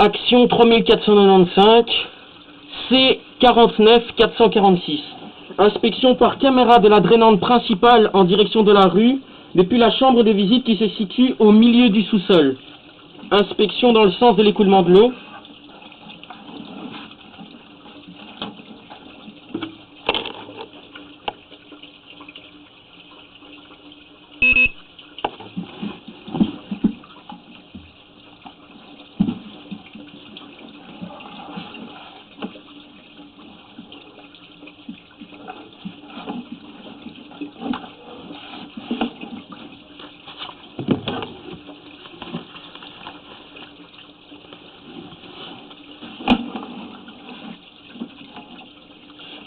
Action 3495, C49 446. Inspection par caméra de la drainante principale en direction de la rue, depuis la chambre de visite qui se situe au milieu du sous-sol. Inspection dans le sens de l'écoulement de l'eau.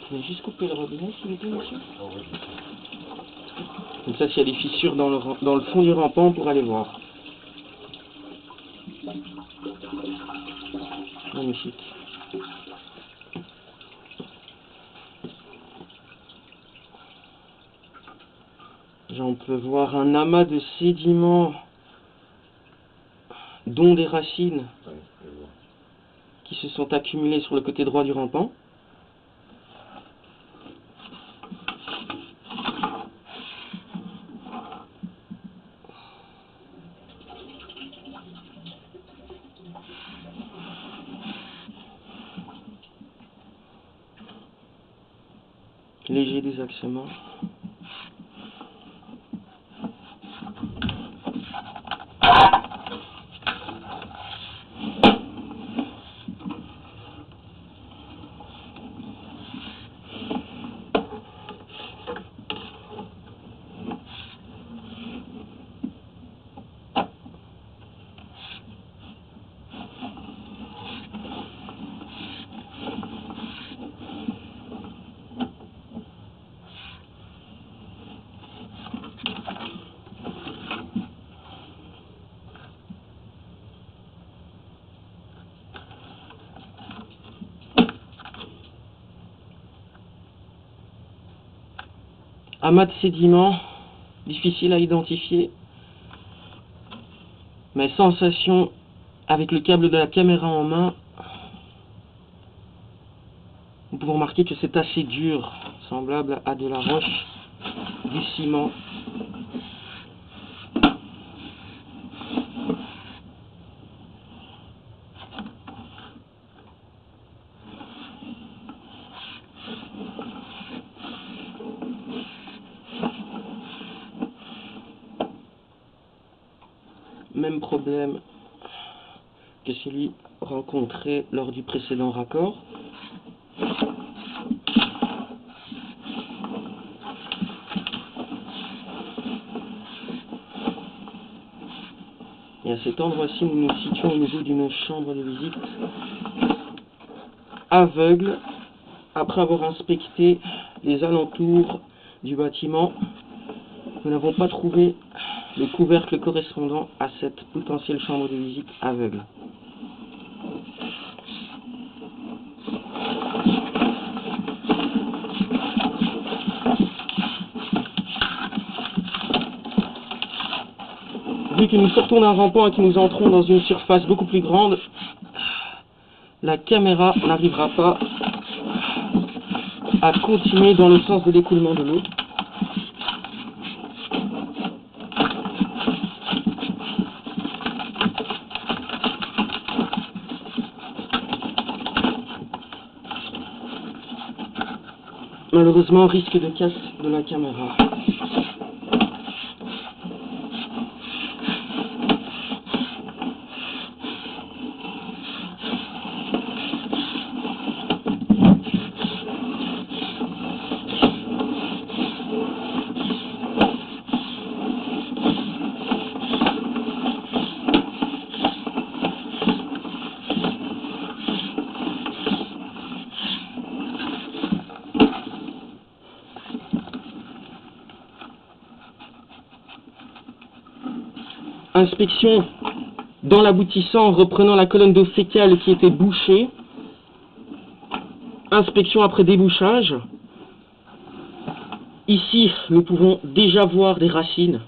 Vous pouvez juste couper le robinet s'il vous plaît, monsieur? Comme ça, s'il y a des fissures dans le fond du rampant, on pourra aller voir. Magnifique. On peut voir un amas de sédiments, dont des racines, qui se sont accumulées sur le côté droit du rampant. Léger désaxement. Amas de sédiments, difficile à identifier, mais sensation avec le câble de la caméra en main, nous pouvons remarquer que c'est assez dur, semblable à de la roche, du ciment. Même problème que celui rencontré lors du précédent raccord. Et à cet endroit-ci, nous nous situons au niveau d'une chambre de visite aveugle, après avoir inspecté les alentours du bâtiment. Nous n'avons pas trouvé le couvercle correspondant à cette potentielle chambre de visite aveugle. Vu que nous sortons d'un rampant et que nous entrons dans une surface beaucoup plus grande, la caméra n'arrivera pas à continuer dans le sens de l'écoulement de l'eau. Malheureusement, risque de casse de la caméra. Inspection dans l'aboutissant, reprenant la colonne d'eau fécale qui était bouchée. Inspection après débouchage. Ici, nous pouvons déjà voir des racines.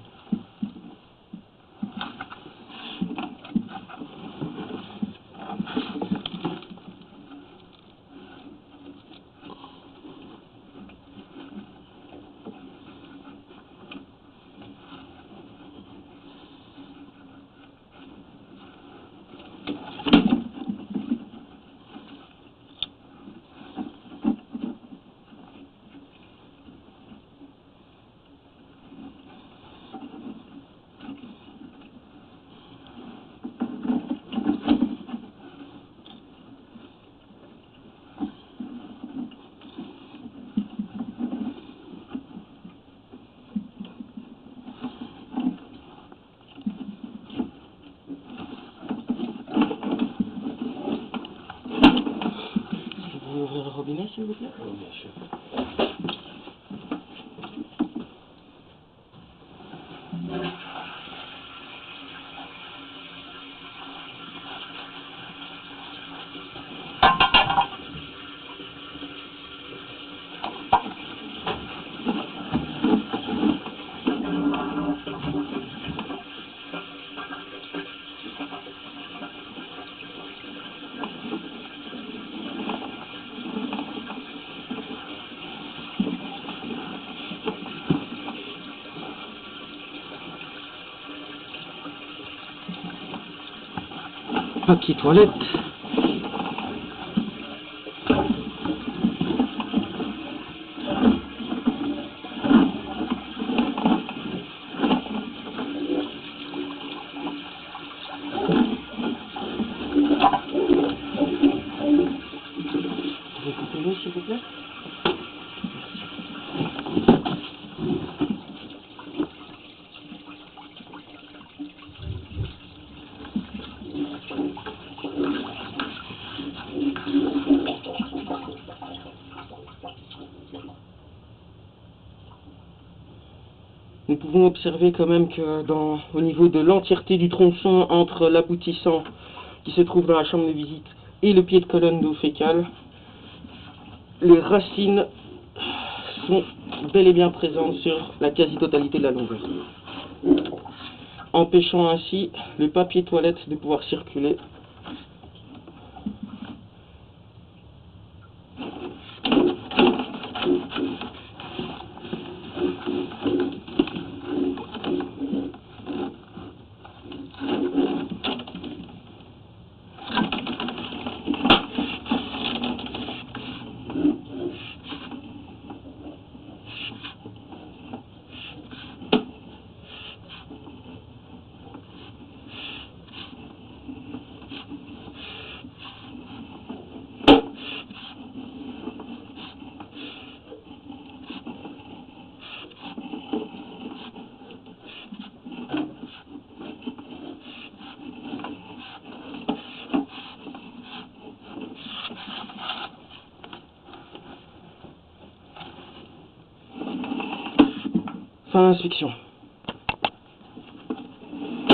robinet, s'il vous plaît. Oui, bien sûr. Papier toilette. Vous coupez l'eau, s'il vous plaît. Nous pouvons observer quand même que au niveau de l'entièreté du tronçon entre l'aboutissant qui se trouve dans la chambre de visite et le pied de colonne d'eau fécale, les racines sont bel et bien présentes sur la quasi-totalité de la longueur, empêchant ainsi le papier toilette de pouvoir circuler. Fin d'inspection.